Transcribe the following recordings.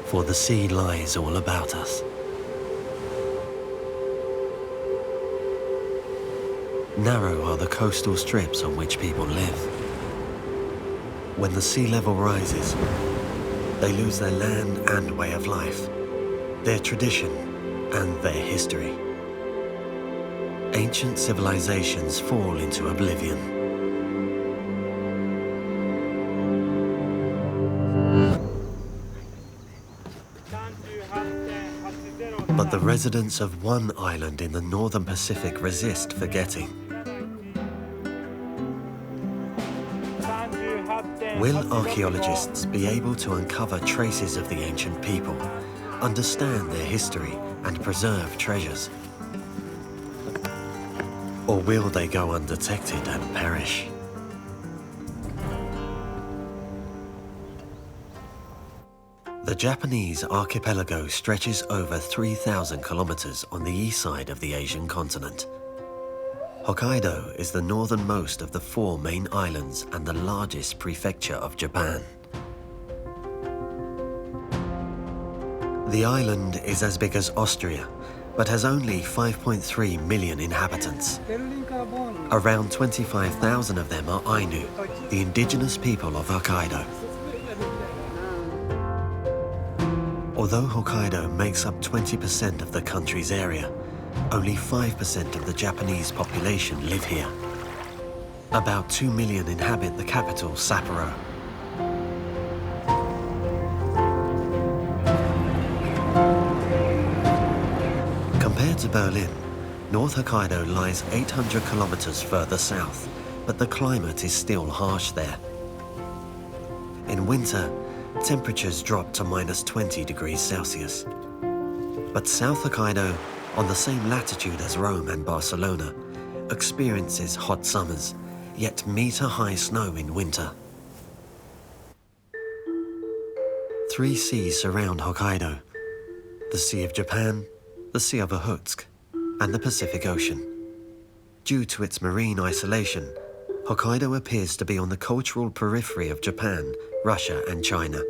for the sea lies all about us. Narrow are the coastal strips on which people live. When the sea level rises, they lose their land and way of life, their tradition and their history. Ancient civilizations fall into oblivion. But the residents of one island in the northern Pacific resist forgetting. Will archaeologists be able to uncover traces of the ancient people, understand their history, and preserve treasures? Or will they go undetected and perish? The Japanese archipelago stretches over 3,000 kilometers on the east side of the Asian continent. Hokkaido is the northernmost of the 4 main islands and the largest prefecture of Japan. The island is as big as Austria, but has only 5.3 million inhabitants. Around 25,000 of them are Ainu, the indigenous people of Hokkaido. Although Hokkaido makes up 20% of the country's area, only 5% of the Japanese population live here. About 2 million inhabit the capital, Sapporo. Compared to Berlin, North Hokkaido lies 800 kilometers further south, but the climate is still harsh there. In winter, temperatures drop to minus 20 degrees Celsius. But South Hokkaido, on the same latitude as Rome and Barcelona, experiences hot summers, yet meter-high snow in winter. 3 seas surround Hokkaido: the Sea of Japan, the Sea of Okhotsk, and the Pacific Ocean. Due to its marine isolation, Hokkaido appears to be on the cultural periphery of Japan, Russia, and China.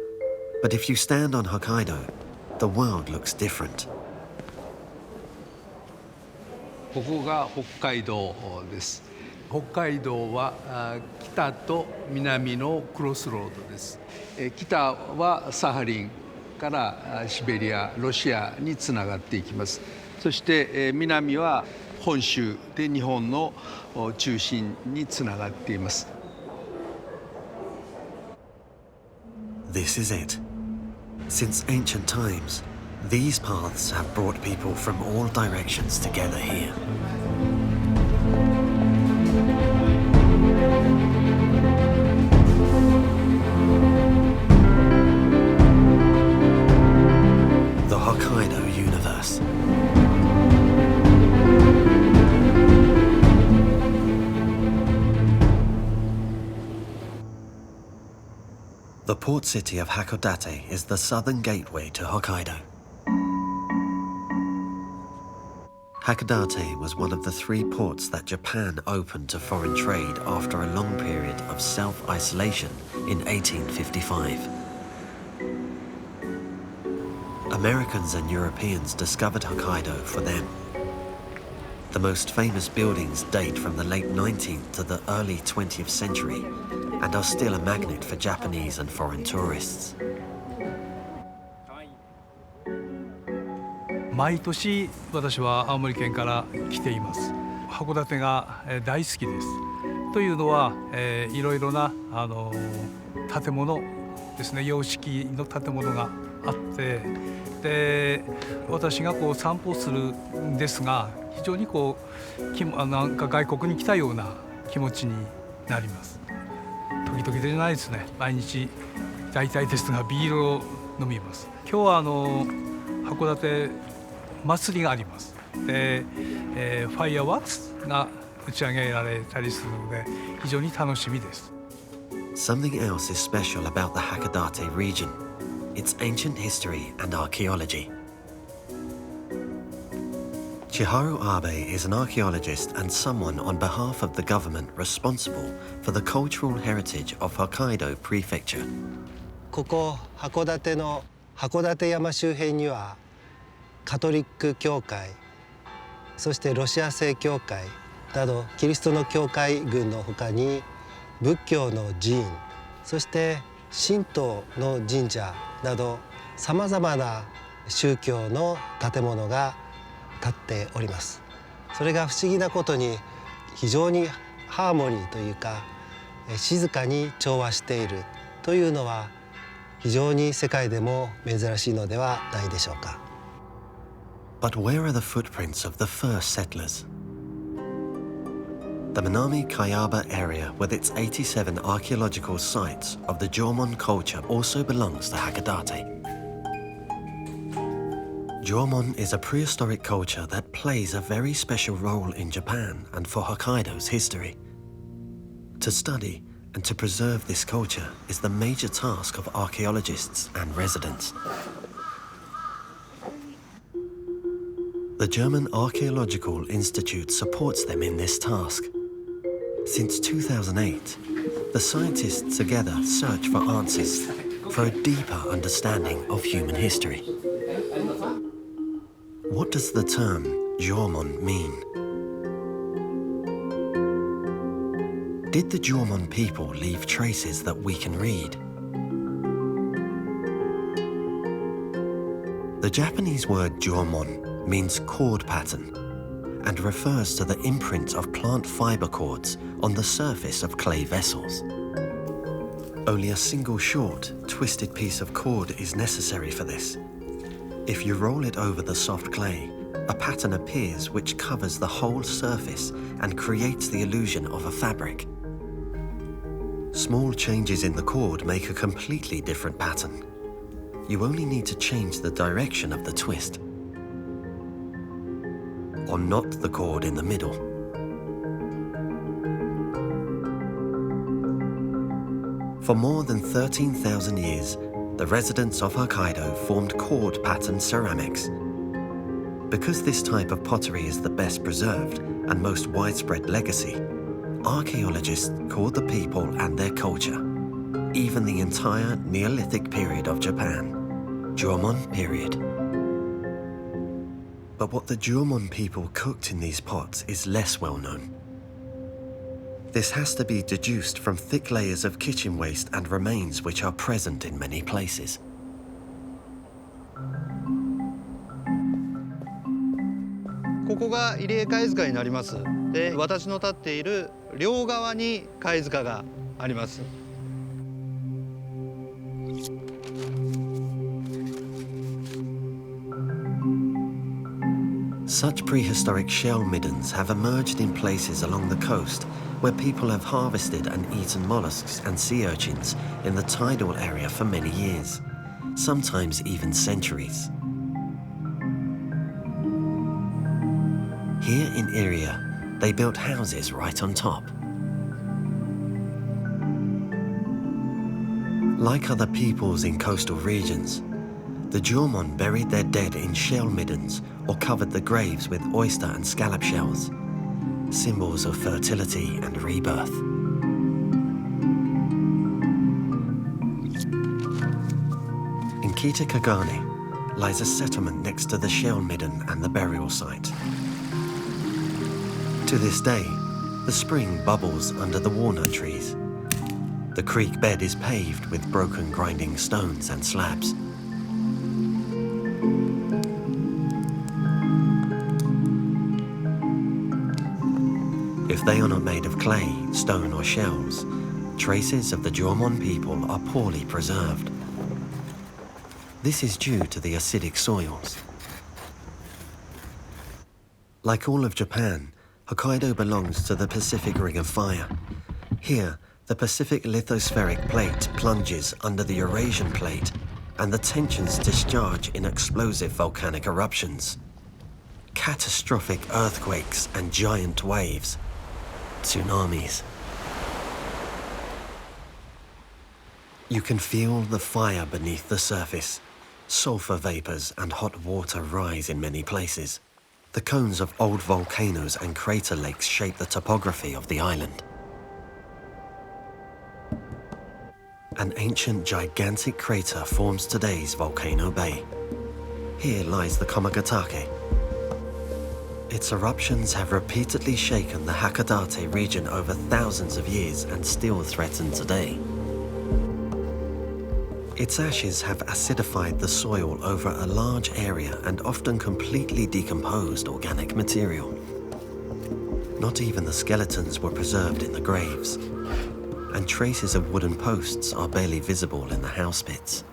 But if you stand on Hokkaido, the world looks different. ここが北海道です。北海道は北と南のクロスロードです。北はサハリンからシベリア、ロシアにつながっていきます。そして南は本州で日本の中心につながっています。This is it. Since ancient times, these paths have brought people from all directions together here. The Hokkaido Universe. The port city of Hakodate is the southern gateway to Hokkaido. Hakodate was one of the 3 ports that Japan opened to foreign trade after a long period of self-isolation in 1855. Americans and Europeans discovered Hokkaido for them. The most famous buildings date from the late 19th to the early 20th century and are still a magnet for Japanese and foreign tourists. 毎年私は青森県から来ています。函館が大好きです。というのはいろいろな建物ですね、洋式の建物があって、で私が散歩するんですが、非常になんか外国に来たような気持ちになります。時々じゃないですね。毎日大体ですがビールを飲みます。今日は函館祭りがあります。で、ファイアワークスが打ち上げられたりするので非常に楽しみです。Something else is special about the Hakodate region: its ancient history and archaeology. Chiharu Abe is an archaeologist and someone on behalf of the government responsible for the cultural heritage of Hokkaido Prefecture. ここ函館の函館山周辺にはカトリック教会、そしてロシア正教会などキリストの教会群のほかに仏教の寺院、そして神道の神社などさまざまな宗教の建物が建っております。それが不思議なことに非常にハーモニーというか静かに調和しているというのは非常に世界でも珍しいのではないでしょうか。But where are the footprints of the first settlers? The Minami-Kayaba area with its 87 archaeological sites of the Jomon culture also belongs to Hakodate. Jomon is a prehistoric culture that plays a very special role in Japan and for Hokkaido's history. To study and to preserve this culture is the major task of archaeologists and residents. The German Archaeological Institute supports them in this task. Since 2008, the scientists together search for answers for a deeper understanding of human history. What does the term Jomon mean? Did the Jomon people leave traces that we can read? The Japanese word Jomon means cord pattern and refers to the imprint of plant fiber cords on the surface of clay vessels. Only a single short, twisted piece of cord is necessary for this. If you roll it over the soft clay, a pattern appears which covers the whole surface and creates the illusion of a fabric. Small changes in the cord make a completely different pattern. You only need to change the direction of the twist, or knot the cord in the middle. For more than 13,000 years, the residents of Hokkaido formed cord pattern ceramics. Because this type of pottery is the best preserved and most widespread legacy, archaeologists call the people and their culture, even the entire Neolithic period of Japan, Jomon period. But what the Jomon people cooked in these pots is less well known. This has to be deduced from thick layers of kitchen waste and remains which are present in many places. ここが入江貝塚になります。で、私の立っている両側に貝塚があります。Such prehistoric shell middens have emerged in places along the coast where people have harvested and eaten mollusks and sea urchins in the tidal area for many years, sometimes even centuries. Here in Iria, they built houses right on top. Like other peoples in coastal regions, the Jomon buried their dead in shell middens or covered the graves with oyster and scallop shells, symbols of fertility and rebirth. In Kitakagane lies a settlement next to the shell midden and the burial site. To this day, the spring bubbles under the walnut trees. The creek bed is paved with broken grinding stones and slabs. If they are not made of clay, stone or shells, traces of the Jomon people are poorly preserved. This is due to the acidic soils. Like all of Japan, Hokkaido belongs to the Pacific Ring of Fire. Here, the Pacific lithospheric plate plunges under the Eurasian plate, and the tensions discharge in explosive volcanic eruptions. Catastrophic earthquakes and giant waves. Tsunamis. You can feel the fire beneath the surface. Sulfur vapors and hot water rise in many places. The cones of old volcanoes and crater lakes shape the topography of the island. An ancient gigantic crater forms today's Volcano Bay. Here lies the Komagatake. Its eruptions have repeatedly shaken the Hakodate region over thousands of years and still threaten today. Its ashes have acidified the soil over a large area and often completely decomposed organic material. Not even the skeletons were preserved in the graves, and traces of wooden posts are barely visible in the house pits.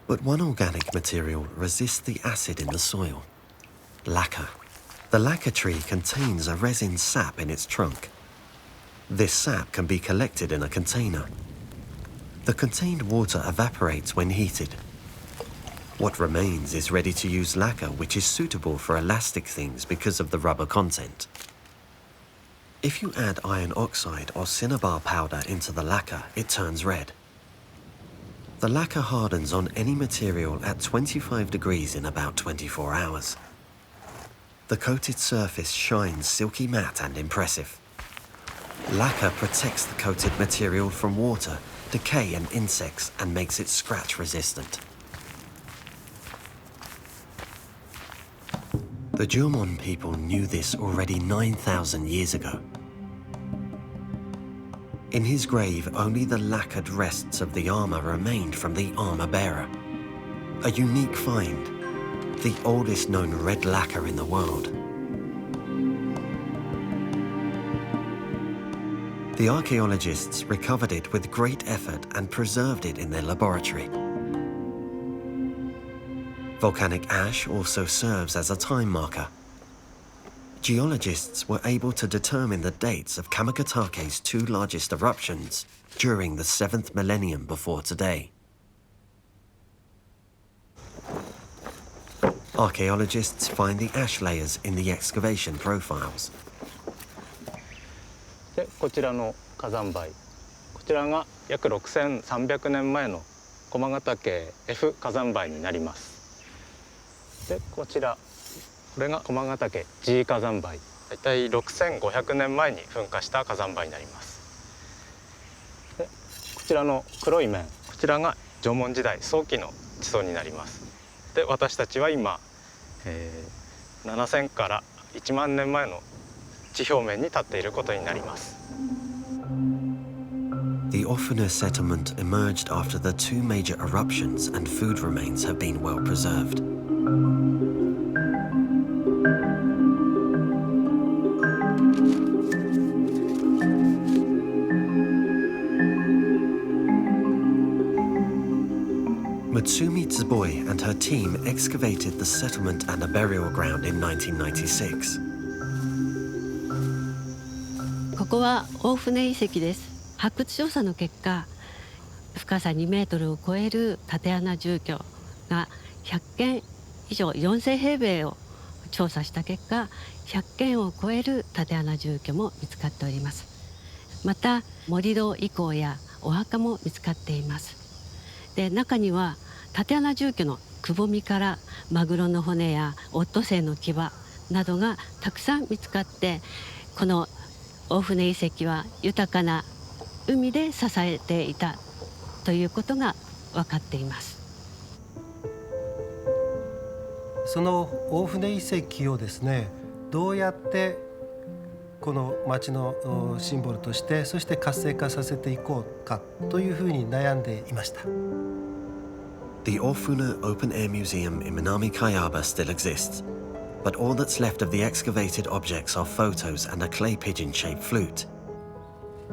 But one organic material resists the acid in the soil: lacquer. The lacquer tree contains a resin sap in its trunk. This sap can be collected in a container. The contained water evaporates when heated. What remains is ready-to-use lacquer, which is suitable for elastic things because of the rubber content. If you add iron oxide or cinnabar powder into the lacquer, it turns red. The lacquer hardens on any material at 25 degrees in about 24 hours. The coated surface shines silky matte and impressive. Lacquer protects the coated material from water, decay and insects, and makes it scratch resistant. The Jomon people knew this already 9,000 years ago. In his grave, only the lacquered rests of the armor remained from the armor bearer. A unique find, the oldest known red lacquer in the world. The archaeologists recovered it with great effort and preserved it in their laboratory. Volcanic ash also serves as a time marker. Geologists were able to determine the dates of Kamagatake's two largest eruptions during the 7th millennium before today. Archaeologists find the ash layers in the excavation profiles. でこちらの火山灰、こちらが約6300年前の駒ヶ岳 F 火山灰になります。でこちら、これが駒ヶ岳 G 火山灰、だいたい6500年前に噴火した火山灰になります。でこちらの黒い面、こちらが縄文時代早期の地層になります。で私たちは今、7000から1万年前の地表面に立っていることになります。The Ofuna settlement emerged after the two major eruptions, and food remains have been well preserved. Mutsumi Tsuboi and her team excavated the settlement and a burial ground in 1996. ここは大船遺跡です。発掘調査の結果、深さ2メートルを超える竪穴住居が100軒以上、4000平米を調査した結果、100軒を超える竪穴住居も見つかっております。また盛り土遺構やお墓も見つかっています。で、中には竪穴住居のくぼみからマグロの骨やオットセイの牙などがたくさん見つかって、この大船遺跡は豊かな海で支えていたということが分かっています。その大船遺跡をですね、どうやってこの町のシンボルとして、そして活性化させていこうかというふうに悩んでいました。The Ofuna Open Air Museum in Minami Kayaba still exists, but all that's left of the excavated objects are photos and a clay pigeon-shaped flute.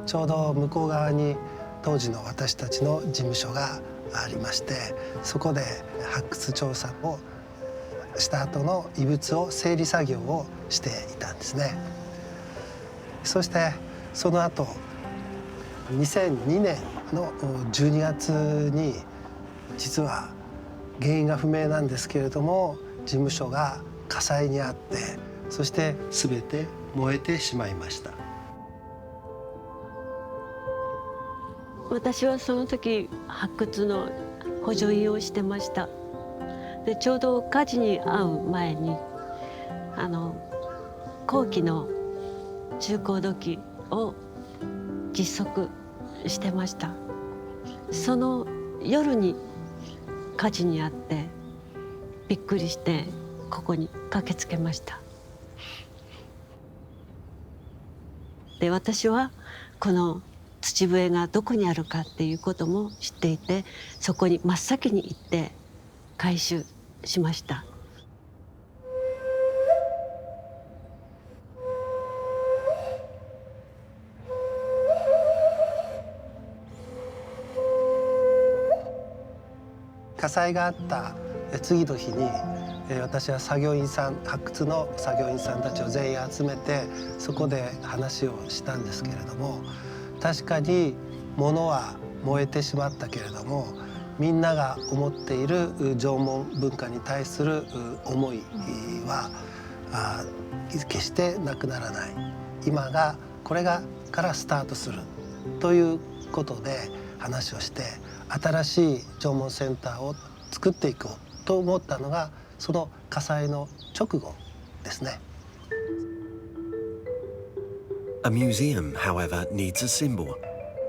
ちょうど向こう側に当時の私たちの事務所がありまして、そこで発掘調査をした後の遺物を整理作業をしていたんですね。そしてその後2002年の12月に実は原因が不明なんですけれども、事務所が火災にあって、そして全て燃えてしまいました。私はその時発掘の補助員をしてました。でちょうど火事に遭う前に後期の中高土器を実測してました。その夜に火事にあってびっくりしてここに駆けつけました。で、私はこの土笛がどこにあるかっていうことも知っていて、そこに真っ先に行って回収しました。火災があった次の日に私は作業員さん、発掘の作業員さんたちを全員集めてそこで話をしたんですけれども、確かに物は燃えてしまったけれども、みんなが思っている縄文文化に対する思いは決してなくならない。今がこれからスタートするということで話をして、新しい縄文センターを作っていこうと思ったのがその火災の直後ですね。A museum, however, needs a symbol,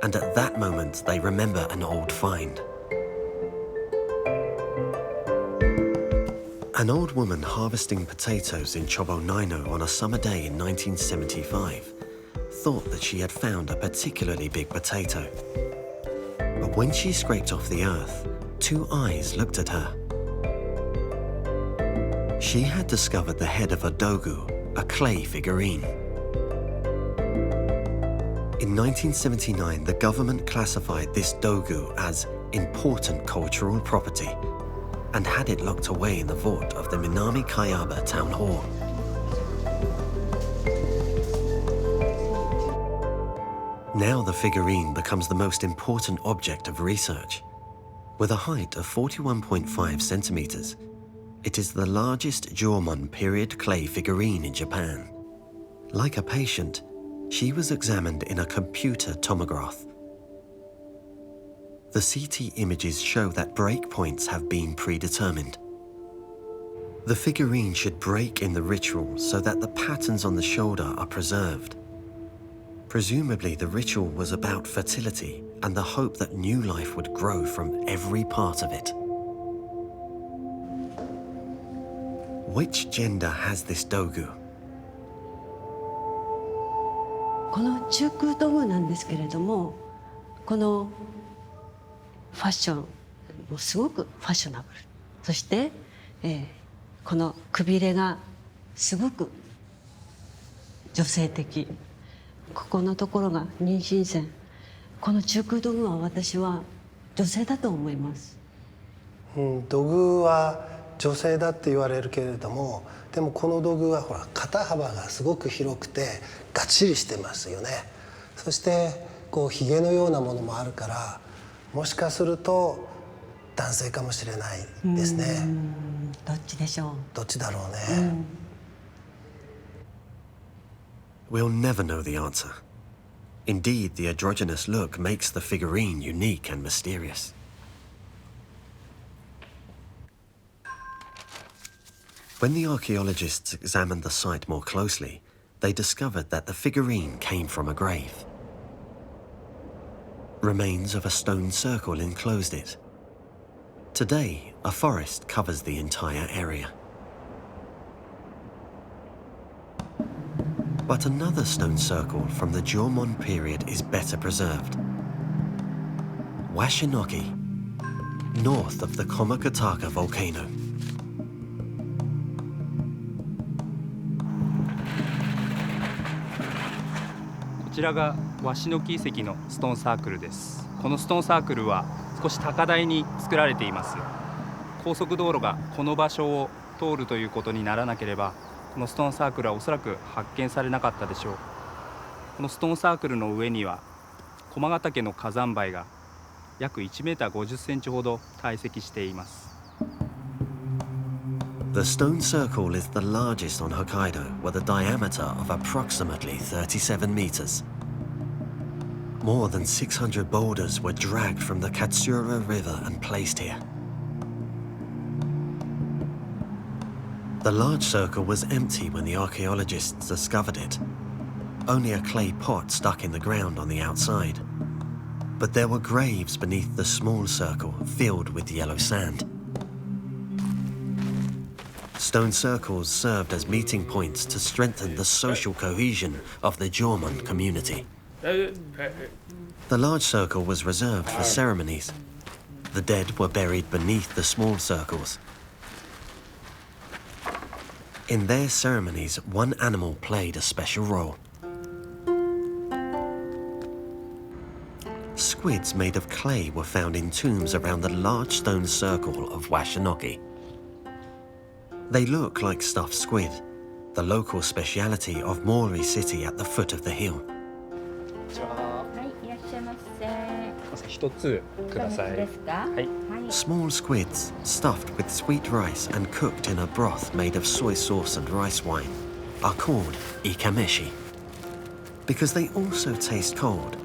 and at that moment they remember an old find. An old woman harvesting potatoes in Chobonino on a summer day in 1975 thought that she had found a particularly big potato. But when she scraped off the earth, two eyes looked at her. She had discovered the head of a dogu, a clay figurine. In 1979, the government classified this dogu as important cultural property and had it locked away in the vault of the Minami Kayaba town hall. Now the figurine becomes the most important object of research. With a height of 41.5 centimeters, it is the largest Jomon period clay figurine in Japan. Like a patient, she was examined in a computer tomograph. The CT images show that breakpoints have been predetermined. The figurine should break in the ritual so that the patterns on the shoulder are preserved. Presumably, the ritual was about fertility and the hope that new life would grow from every part of it. Which gender has this dogu? この中空道具なんですけれども、このファッションもすごくファッショナブル、そして、このくびれがすごく女性的、ここのところが妊娠線、この中空道具は私は女性だと思います。土偶は女性だって言われるけれども、でもこの土偶はほら肩幅がすごく広くてがっちりしてますよね。そしてこうひげのようなものもあるから、もしかすると男性かもしれないですね。どっちでしょう。どっちだろうね。We'll never know the answer. Indeed, the androgynous look makes the figurine unique and mysterious. When the archaeologists examined the site more closely, they discovered that the figurine came from a grave. Remains of a stone circle enclosed it. Today, a forest covers the entire area. But another stone circle from the Jomon period is better preserved. Washinoki, north of the Komakataka volcano. こちらが鷲の木遺跡のストーンサークルです。このストーンサークルは少し高台に作られています。高速道路がこの場所を通るということにならなければ、このストーンサークルはおそらく発見されなかったでしょう。このストーンサークルの上には駒ヶ岳の火山灰が約1メーター50センチほど堆積しています。The stone circle is the largest on Hokkaido, with a diameter of approximately 37 meters. More than 600 boulders were dragged from the Katsura River and placed here. The large circle was empty when the archaeologists discovered it. Only a clay pot stuck in the ground on the outside. But there were graves beneath the small circle filled with yellow sand. Stone circles served as meeting points to strengthen the social cohesion of the Jomon community. The large circle was reserved for ceremonies. The dead were buried beneath the small circles. In their ceremonies, one animal played a special role. Squids made of clay were found in tombs around the large stone circle of Washinoki. They look like stuffed squid, the local speciality of Mori City at the foot of the hill. Small squids, stuffed with sweet rice and cooked in a broth made of soy sauce and rice wine, are called ikameshi. Because they also taste cold,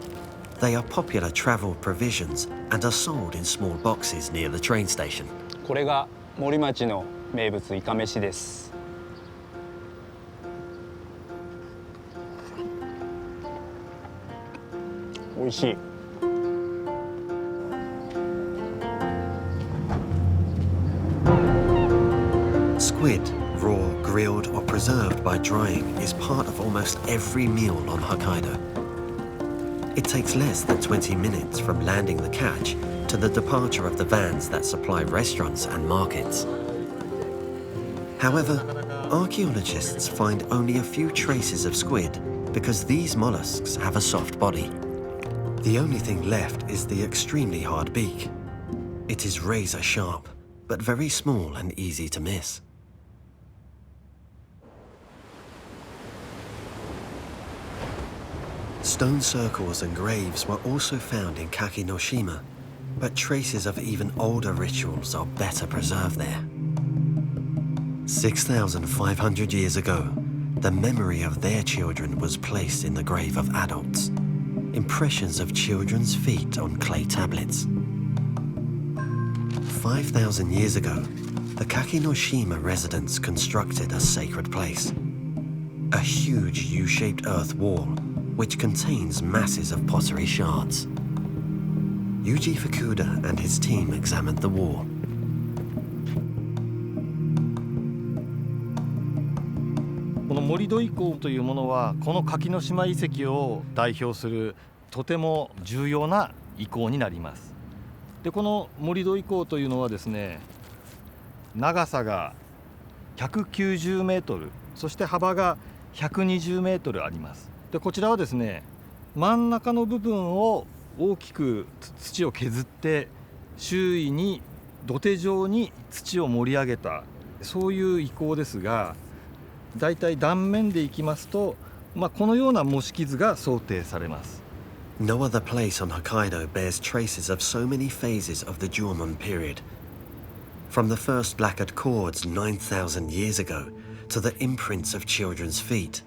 they are popular travel provisions and are sold in small boxes near the train station. これが森町の名物イカ飯です。美味しい。Squid, raw, grilled or preserved by drying, is part of almost every meal on Hokkaido. It takes less than 20 minutes from landing the catch to the departure of the vans that supply restaurants and markets. However, archaeologists find only a few traces of squid because these mollusks have a soft body. The only thing left is the extremely hard beak. It is razor sharp, but very small and easy to miss. Stone circles and graves were also found in Kakinoshima, but traces of even older rituals are better preserved there. 6,500 years ago, the memory of their children was placed in the grave of adults. Impressions of children's feet on clay tablets. 5,000 years ago, the Kakinoshima residents constructed a sacred place. A huge U-shaped earth wall, which contains masses of pottery shards. Yuji Fukuda and his team examined the wall. この盛土遺構というものはこの柿の島遺跡を代表するとても重要な遺構になります。でこの盛土遺構というのはですね、長さが190メートル、そして幅が120メートルあります。でこちらはですね、真ん中の部分を大きく土を削って周囲に土手状に土を盛り上げた、そういう遺構ですが、だいたい断面でいきますと、このような模式図が想定されます。 No other place on Hokkaido bears traces of so many phases of the Jomon period. From the first lacquered cords 9,000 years ago to the imprints of children's feet,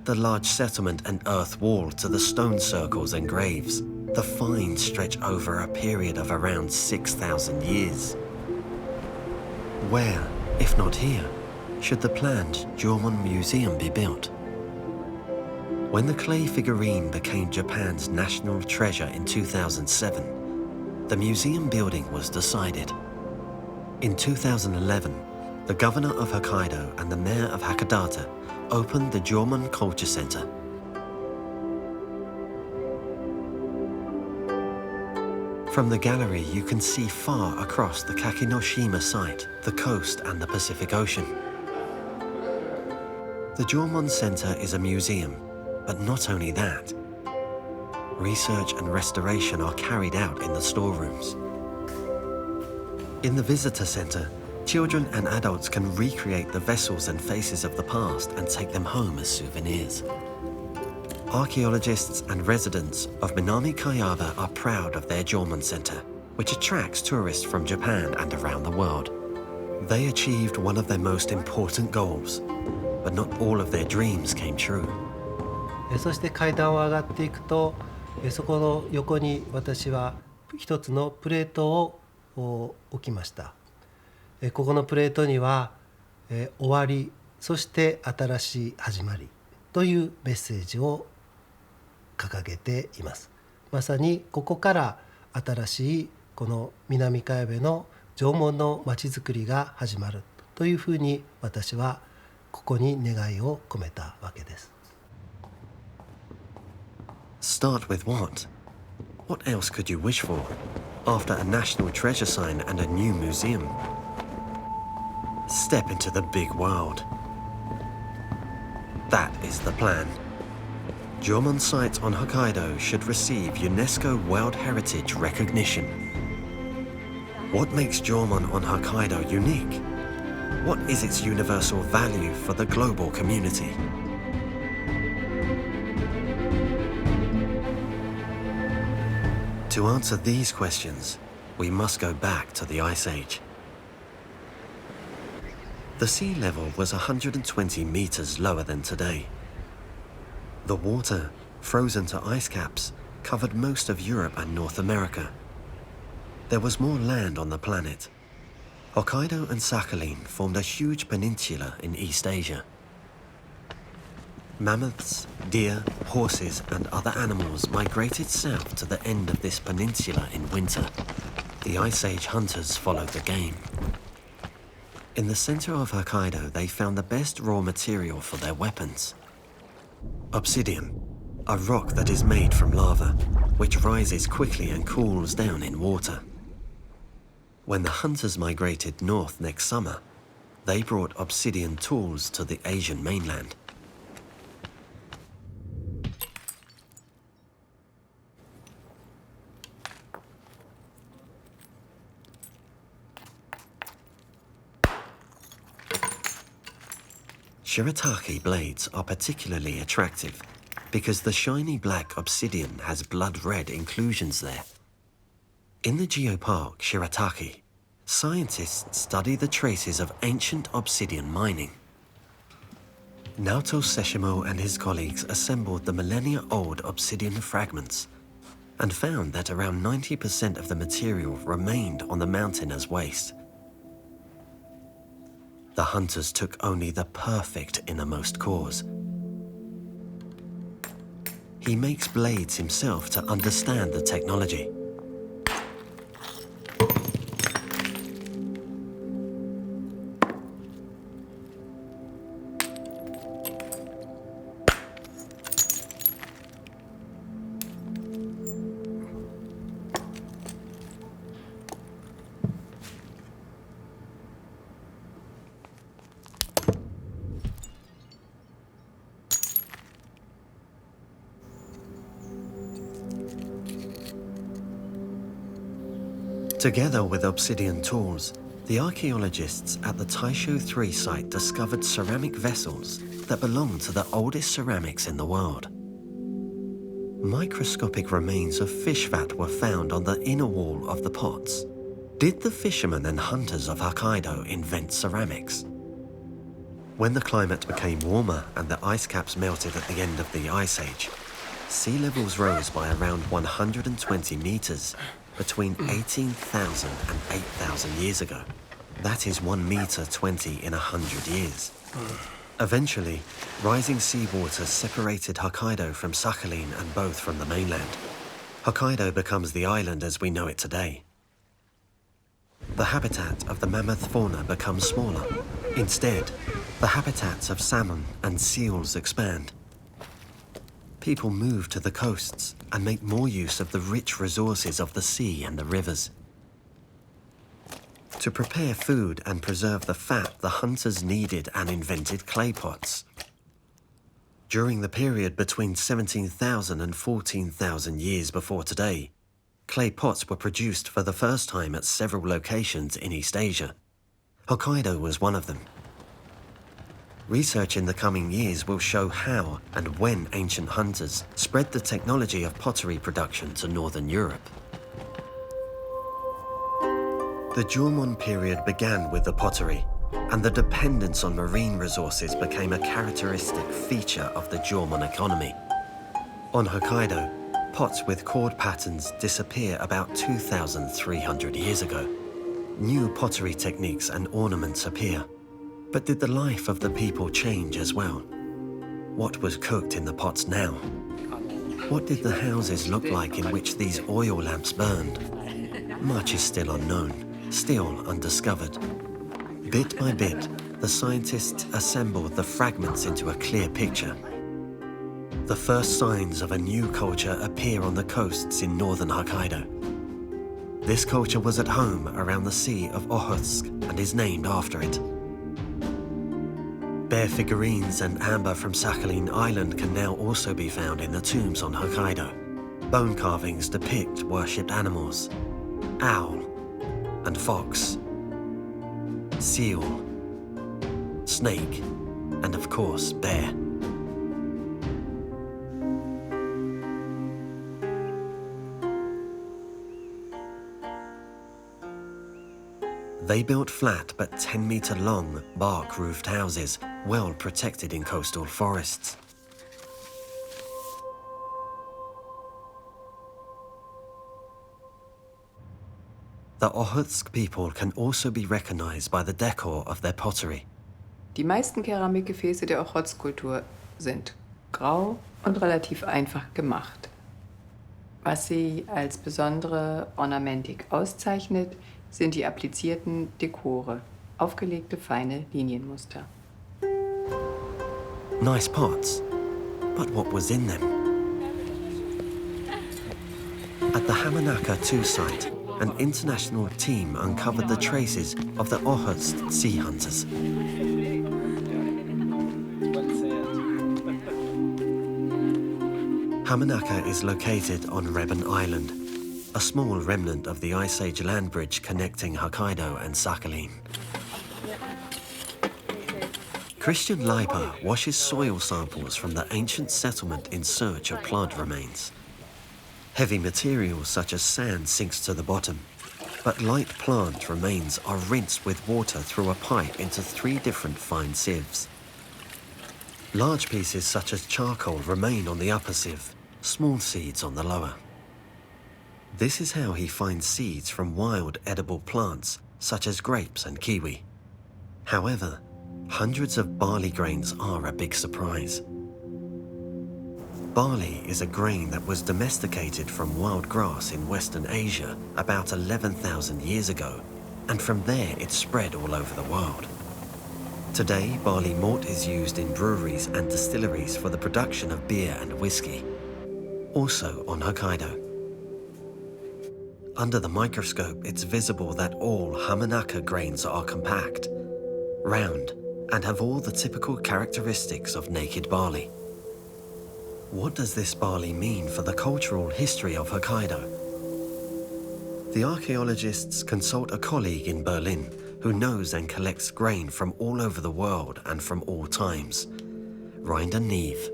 the large settlement and earth wall to the stone circles and graves, the finds stretch over a period of around 6,000 years. Where, if not here, should the planned Jomon Museum be built? When the clay figurine became Japan's national treasure in 2007, the museum building was decided. In 2011, the governor of Hokkaido and the mayor of Hakodate opened the Jomon Culture Center. From the gallery, you can see far across the Kakinoshima site, the coast and the Pacific Ocean. The Jomon Center is a museum, but not only that. Research and restoration are carried out in the storerooms. In the visitor center, children and adults can recreate the vessels and faces of the past and take them home as souvenirs. Archaeologists and residents of Minami Kayaba are proud of their Jomon Center, which attracts tourists from Japan and around the world. They achieved one of their most important goals, but not all of their dreams came true. そして階段を上がっていくと、そこの横に私は一つのプレートを置きました。ここのプレートには終わり、そして新しい始まりというメッセージを掲げています。まさにここから新しいこの南海辺の縄文の町づくりが始まるというふうに私はここに願いを込めたわけです。Start with what? What else could you wish for after a national treasure sign and a new museum? Step into the big world. That is the plan. Jomon site on Hokkaido should receive UNESCO World Heritage recognition. What makes Jomon on Hokkaido unique? What is its universal value for the global community? To answer these questions, we must go back to the Ice Age. The sea level was 120 meters lower than today. The water, frozen to ice caps, covered most of Europe and North America. There was more land on the planet. Hokkaido and Sakhalin formed a huge peninsula in East Asia. Mammoths, deer, horses, and other animals migrated south to the end of this peninsula in winter. The Ice Age hunters followed the game. In the center of Hokkaido, they found the best raw material for their weapons. Obsidian, a rock that is made from lava, which rises quickly and cools down in water. When the hunters migrated north next summer, they brought obsidian tools to the Asian mainland. Shirataki blades are particularly attractive because the shiny black obsidian has blood-red inclusions there. In the geopark Shirataki, scientists study the traces of ancient obsidian mining. Naoto Seshimo and his colleagues assembled the millennia-old obsidian fragments and found that around 90% of the material remained on the mountain as waste. The hunters took only the perfect innermost cores. He makes blades himself to understand the technology. Together with obsidian tools, the archaeologists at the Taisho 3 site discovered ceramic vessels that belong to the oldest ceramics in the world. Microscopic remains of fish fat were found on the inner wall of the pots. Did the fishermen and hunters of Hokkaido invent ceramics? When the climate became warmer and the ice caps melted at the end of the Ice Age, sea levels rose by around 120 meters between 18,000 and 8,000 years ago. That is 1 meter 20 in 100 years. Eventually, rising seawater separated Hokkaido from Sakhalin and both from the mainland. Hokkaido becomes the island as we know it today. The habitat of the mammoth fauna becomes smaller. Instead, the habitats of salmon and seals expand. People move to the coasts and make more use of the rich resources of the sea and the rivers. To prepare food and preserve the fat, the hunters needed and invented clay pots. During the period between 17,000 and 14,000 years before today, clay pots were produced for the first time at several locations in East Asia. Hokkaido was one of them. Research in the coming years will show how and when ancient hunters spread the technology of pottery production to Northern Europe. The Jomon period began with the pottery, and the dependence on marine resources became a characteristic feature of the Jomon economy. On Hokkaido, pots with cord patterns disappear about 2,300 years ago. New pottery techniques and ornaments appear. But did the life of the people change as well? What was cooked in the pots now? What did the houses look like in which these oil lamps burned? Much is still unknown, still undiscovered. Bit by bit, the scientists assembled the fragments into a clear picture. The first signs of a new culture appear on the coasts in northern Hokkaido. This culture was at home around the Sea of Okhotsk and is named after it. Bear figurines and amber from Sakhalin Island can now also be found in the tombs on Hokkaido. Bone carvings depict worshipped animals: owl and fox, seal, snake, and of course bear. They built flat but 10-meter-long bark-roofed houses, well protected in coastal forests. The Okhotsk people can also be recognized by the decor of their pottery. Die meisten Keramikgefäße der Okhotsk-Kultur sind grau und relativ einfach gemacht. Was sie als besondere Ornamentik auszeichnet, sind die applizierten Dekore, aufgelegte feine Linienmuster. Nice pots, but what was in them? At the Hamanaka 2 site, an international team uncovered the traces of the Okhotsk sea hunters. Hamanaka is located on Rebben Island, a small remnant of the Ice Age land bridge connecting Hokkaido and Sakhalin. Christian Leiper washes soil samples from the ancient settlement in search of plant remains. Heavy materials such as sand sinks to the bottom, but light plant remains are rinsed with water through a pipe into 3 different fine sieves. Large pieces such as charcoal remain on the upper sieve, small seeds on the lower. This is how he finds seeds from wild edible plants, such as grapes and kiwi. However, hundreds of barley grains are a big surprise. Barley is a grain that was domesticated from wild grass in Western Asia about 11,000 years ago, and from there it spread all over the world. Today, barley malt is used in breweries and distilleries for the production of beer and whiskey. Also on Hokkaido. Under the microscope, it's visible that all Hamanaka grains are compact, round, and have all the typical characteristics of naked barley. What does this barley mean for the cultural history of Hokkaido? The archaeologists consult a colleague in Berlin who knows and collects grain from all over the world and from all times, Reinder Neve.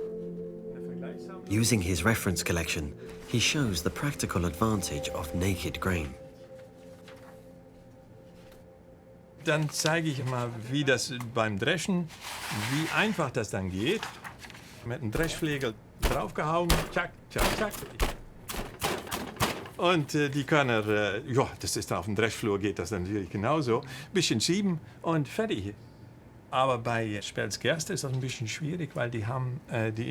Using his reference collection, he shows the practical advantage of naked grain. Dann zeige ich mal, wie das beim Dreschen, wie einfach das dann geht. Mit einem Dreschflegel draufgehauen, tschack, tschack, tschack. Und die Körner, ja, das ist auf dem Dreschflur, geht das natürlich genauso. Bisschen schieben und fertig. Aber bei Spelzgerste ist das ein bisschen schwierig, weil die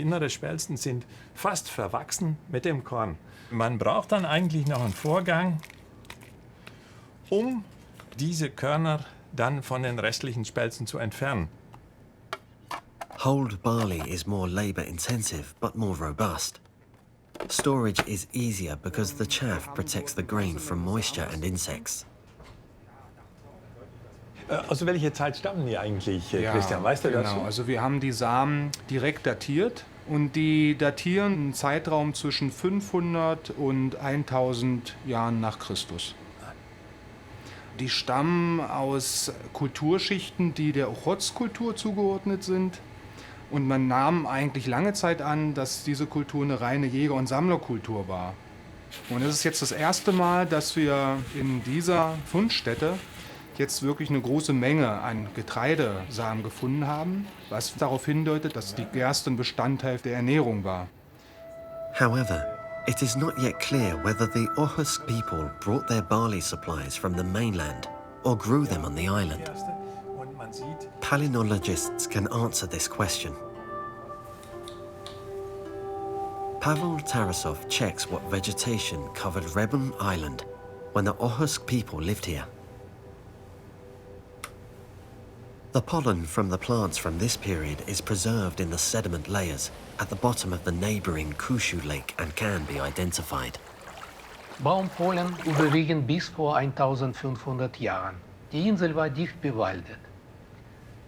inneren Spelzen sind fast verwachsen mit dem Korn. Man braucht dann eigentlich noch einen Vorgang, um diese Körner dann von den restlichen Spelzen zu entfernen. Hulled barley is more labor-intensive but more robust. Storage is easier because the chaff protects the grain from moisture and insects. Aus welcher Zeit stammen die eigentlich, Christian? Weißt du das? Genau, also wir haben die Samen direkt datiert und die datieren einen Zeitraum zwischen 500 und 1000 Jahren nach Christus. Die stammen aus Kulturschichten, die der Okhotsk-Kultur zugeordnet sind. Und man nahm eigentlich lange Zeit an, dass diese Kultur eine reine Jäger- und Sammlerkultur war. Und es ist jetzt das erste Mal, dass wir in dieser Fundstätte jetzt wirklich eine große Menge an Getreidesamen gefunden haben, was darauf hindeutet, dass die Gerste ein Bestandteil der Ernährung war. However, it is not yet clear whether the Okhotsk people brought their barley supplies from the mainland or grew them on the island. Palynologists can answer this question. Pavel Tarasov checks what vegetation covered Rebun Island when the Okhotsk people lived here. The pollen from the plants from this period is preserved in the sediment layers at the bottom of the neighboring Kushu Lake and can be identified. Baumpollen überwiegend bis vor 1500 Jahren. Die Insel war dicht bewaldet.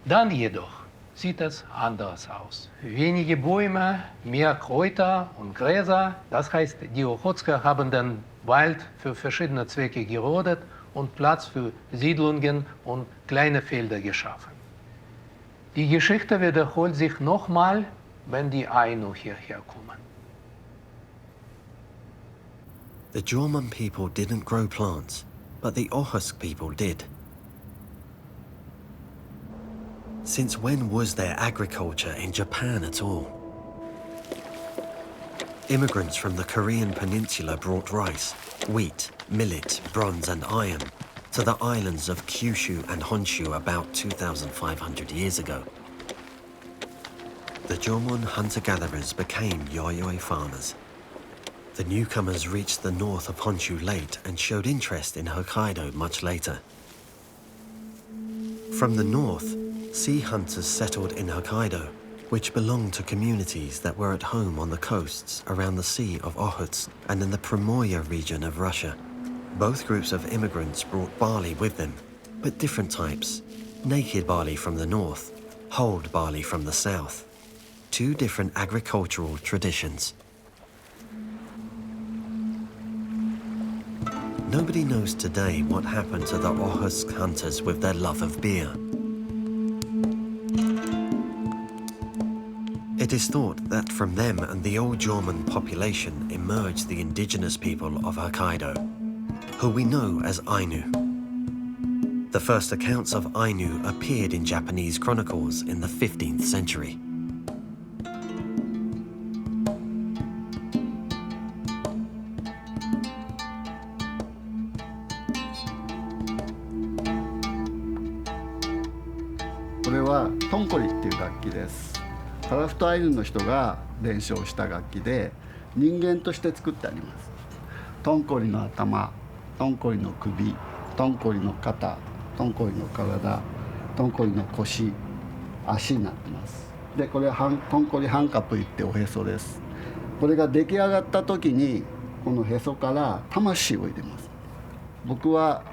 Dann jedoch sieht es anders aus. Wenige Bäume, mehr Kräuter und Gräser. Das heißt, die Okhotsker haben den Wald für verschiedene Zwecke gerodet und Platz für Siedlungen und kleine Felder geschaffen. Die Geschichte wiederholt sich nochmal, wenn die Ainu hierher kommen. The Jomon people didn't grow plants, but the Okhotsk people did. Since when was there agriculture in Japan at all? Immigrants from the Korean peninsula brought rice, wheat, millet, bronze and iron to the islands of Kyushu and Honshu about 2,500 years ago. The Jomon hunter-gatherers became yayoi farmers. The newcomers reached the north of Honshu late and showed interest in Hokkaido much later. From the north, sea hunters settled in Hokkaido, which belonged to communities that were at home on the coasts around the Sea of Okhotsk and in the Primorye region of Russia. Both groups of immigrants brought barley with them, but different types. Naked barley from the north, hulled barley from the south. Two different agricultural traditions. Nobody knows today what happened to the Okhotsk hunters with their love of beer. It is thought that from them and the old Jomon population emerged the indigenous people of Hokkaido, who we know as Ainu. The first accounts of Ainu appeared in Japanese chronicles in the 15th century.これはトンコリっていう楽器です。カラフトアイヌの人が伝承した楽器で人間として作ってあります。トンコリの頭、トンコリの首、トンコリの肩、トンコリの体、トンコリの腰、足になってます。でこれはトンコリハンカといっておへそです。これが出来上がった時にこのへそから魂を入れます。僕は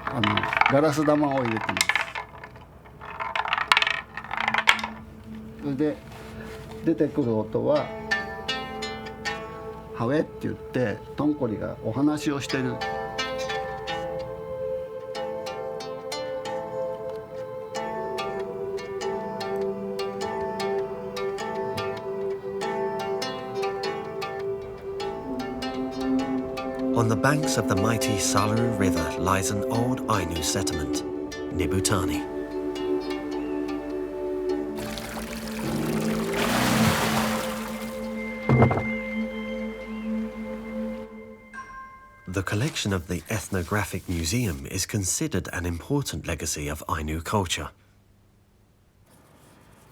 ガラス玉を入れてます。それで出てくる音はハウェって言ってトンコリがお話をしてる。On the banks of the mighty Salu River lies an old Ainu settlement, Nibutani. The collection of the Ethnographic Museum is considered an important legacy of Ainu culture.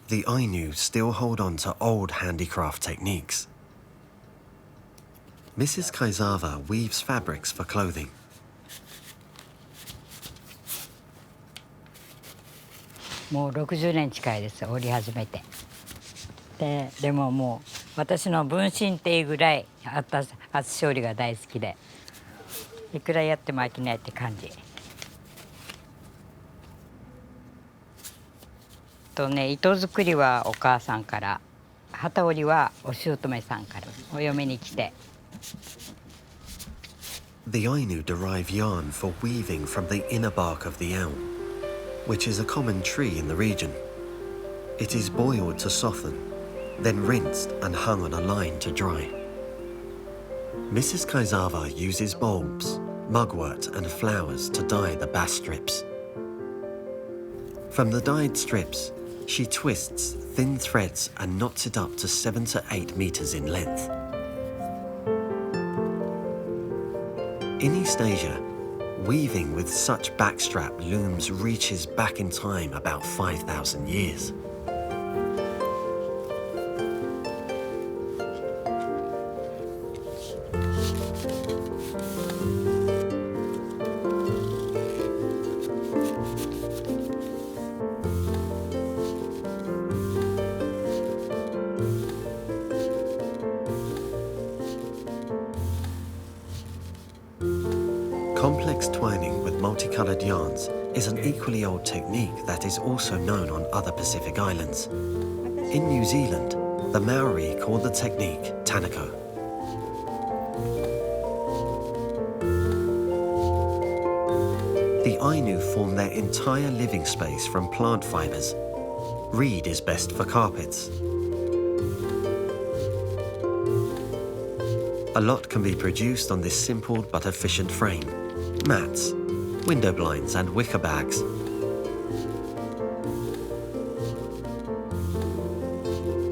The Ainu still hold on to old handicraft techniques. Mrs. Kaizawa weaves fabrics for clothing. もう60年近いです織り始めて。でももう私の分身っていうぐらい厚処理が大好きで、いくらやっても飽きないって感じ。糸作りはお母さんから、機織りはお姑さんからお嫁に来て。The Ainu derive yarn for weaving from the inner bark of the elm, which is a common tree in the region. It is boiled to soften, then rinsed and hung on a line to dry. Mrs. Kaizawa uses bulbs, mugwort and flowers to dye the bast strips. From the dyed strips, she twists thin threads and knots it up to 7 to 8 meters in length. In East Asia, weaving with such backstrap looms reaches back in time about 5,000 years. spooning with multicolored yarns is an equally old technique that is also known on other Pacific islands. In New Zealand, the Maori call the technique tanako. The Ainu form their entire living space from plant fibers. Reed is best for carpets. A lot can be produced on this simple but efficient frame. Mats, window blinds and wicker bags.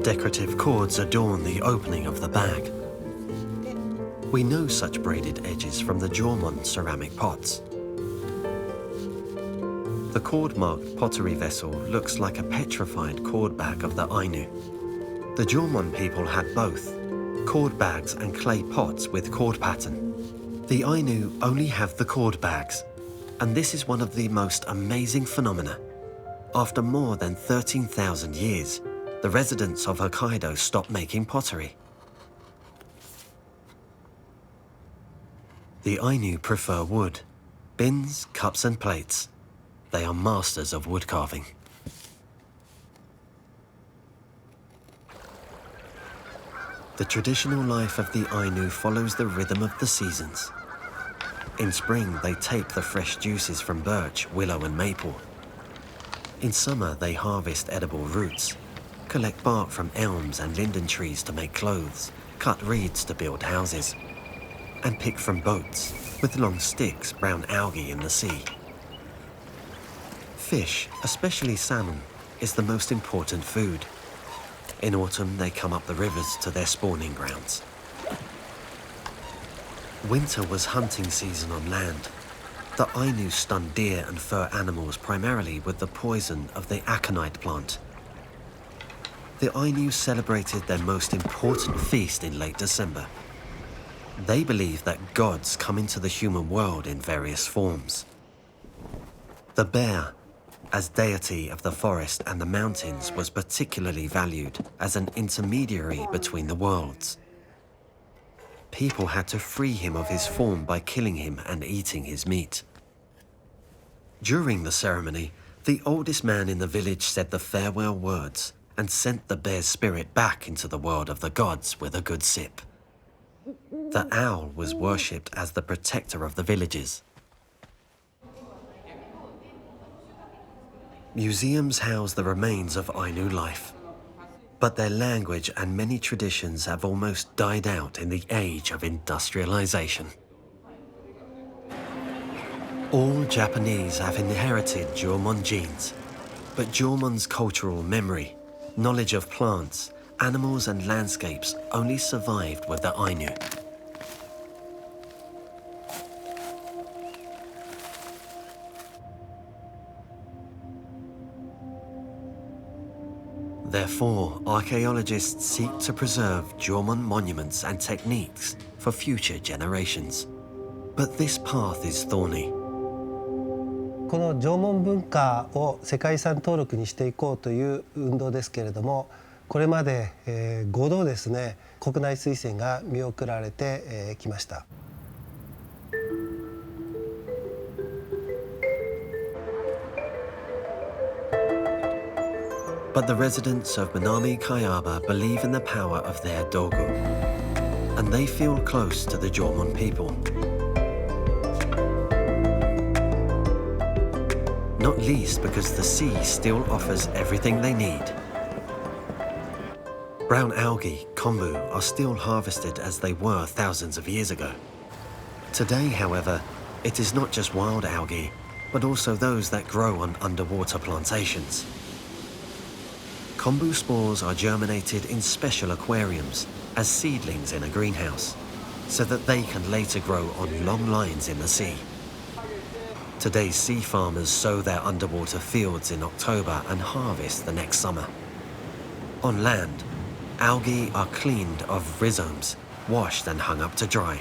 Decorative cords adorn the opening of the bag. We know such braided edges from the Jomon ceramic pots. The cord-marked pottery vessel looks like a petrified cord bag of the Ainu. The Jomon people had both, cord bags and clay pots with cord pattern. The Ainu only have the cord bags, and this is one of the most amazing phenomena. After more than 13,000 years, the residents of Hokkaido stopped making pottery. The Ainu prefer wood, bins, cups and plates. They are masters of wood carving. The traditional life of the Ainu follows the rhythm of the seasons. In spring, they take the fresh juices from birch, willow and maple. In summer, they harvest edible roots, collect bark from elms and linden trees to make clothes, cut reeds to build houses, and pick from boats, with long sticks, brown algae in the sea. Fish, especially salmon, is the most important food. In autumn, they come up the rivers to their spawning grounds. Winter was hunting season on land. The Ainu stunned deer and fur animals primarily with the poison of the aconite plant. The Ainu celebrated their most important feast in late December. They believe that gods come into the human world in various forms. The bear, as deity of the forest and the mountains, was particularly valued as an intermediary between the worlds. People had to free him of his form by killing him and eating his meat. During the ceremony, the oldest man in the village said the farewell words and sent the bear's spirit back into the world of the gods with a good sip. The owl was worshipped as the protector of the villages. Museums house the remains of Ainu life, but their language and many traditions have almost died out in the age of industrialization. All Japanese have inherited Jomon genes, but Jomon's cultural memory, knowledge of plants, animals and landscapes only survived with the Ainu. Therefore, archaeologists seek to preserve Jomon monuments and techniques for future generations. But this path is thorny. この縄文文化を世界遺産登録にしていこうという運動ですけれども、これまで5度ですね、国内推薦が見送られてきました。But the residents of Minami Kayaba believe in the power of their Dogu, and they feel close to the Jomon people. Not least because the sea still offers everything they need. Brown algae, kombu, are still harvested as they were thousands of years ago. Today, however, it is not just wild algae, but also those that grow on underwater plantations. Kombu spores are germinated in special aquariums as seedlings in a greenhouse, so that they can later grow on long lines in the sea. Today's sea farmers sow their underwater fields in October and harvest the next summer. On land, algae are cleaned of rhizomes, washed and hung up to dry.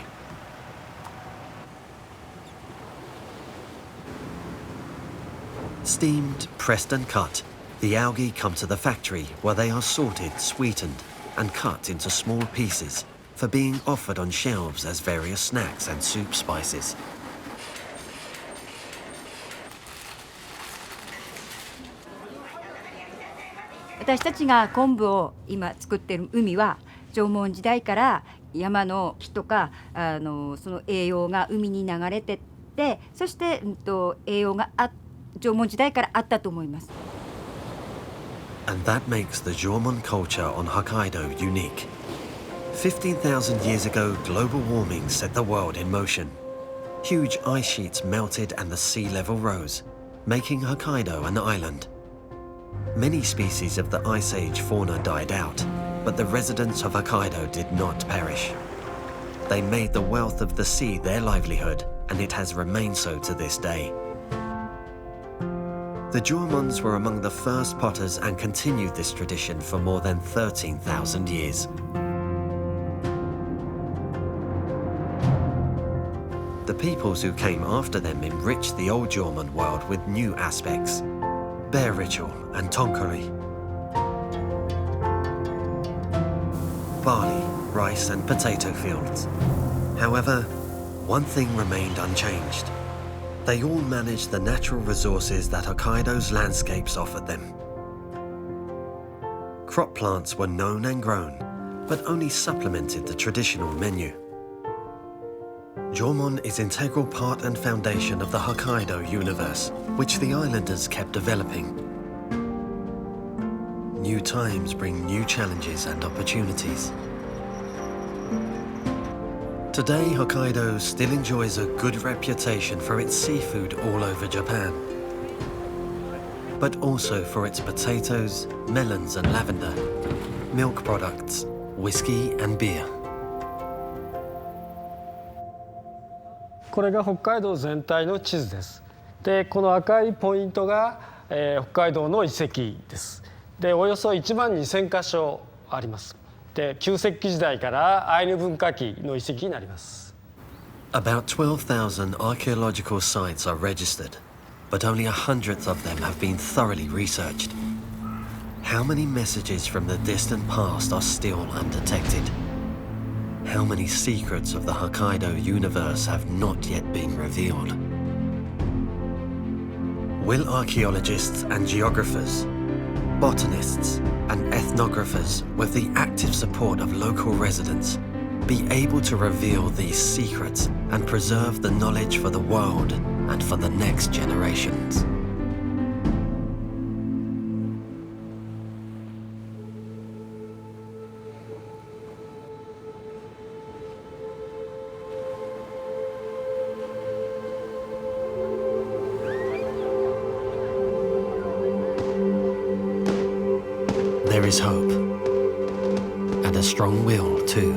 Steamed, pressed and cut, the algae come to the factory where they are sorted, sweetened and cut into small pieces for being offered on shelves as various snacks and soup spices. 私たちが昆布を今作っている海は縄文時代から山の木とかその栄養が海に流れてって、そして、栄養が縄文時代からあったと思います。And that makes the Jomon culture on Hokkaido unique. 15,000 years ago, global warming set the world in motion. Huge ice sheets melted and the sea level rose, making Hokkaido an island. Many species of the Ice Age fauna died out, but the residents of Hokkaido did not perish. They made the wealth of the sea their livelihood, and it has remained so to this day. The Jomons were among the first potters and continued this tradition for more than 13,000 years. The peoples who came after them enriched the old Jomon world with new aspects: bear ritual and tonkori, barley, rice and potato fields. However, one thing remained unchanged. They all managed the natural resources that Hokkaido's landscapes offered them. Crop plants were known and grown, but only supplemented the traditional menu. Jomon is an integral part and foundation of the Hokkaido Universe, which the islanders kept developing. New times bring new challenges and opportunities. Today, Hokkaido still enjoys a good reputation for its seafood all over Japan, but also for its potatoes, melons and lavender, milk products, whiskey and beer. これが北海道全体の地図です。で、この赤いポイントが、北海道の遺跡です。で、およそ1万2000箇所あります。で、旧石器時代からアイヌ文化期の遺跡になります。About 12,000 archaeological sites are registered, but only 100th of them have been thoroughly researched. How many messages from the distant past are still undetected? How many secrets of the Hokkaido universe have not yet been revealed? Will archaeologists and geographers, botanists and ethnographers, with the active support of local residents, be able to reveal these secrets and preserve the knowledge for the world and for the next generations? There is hope, and a strong will too.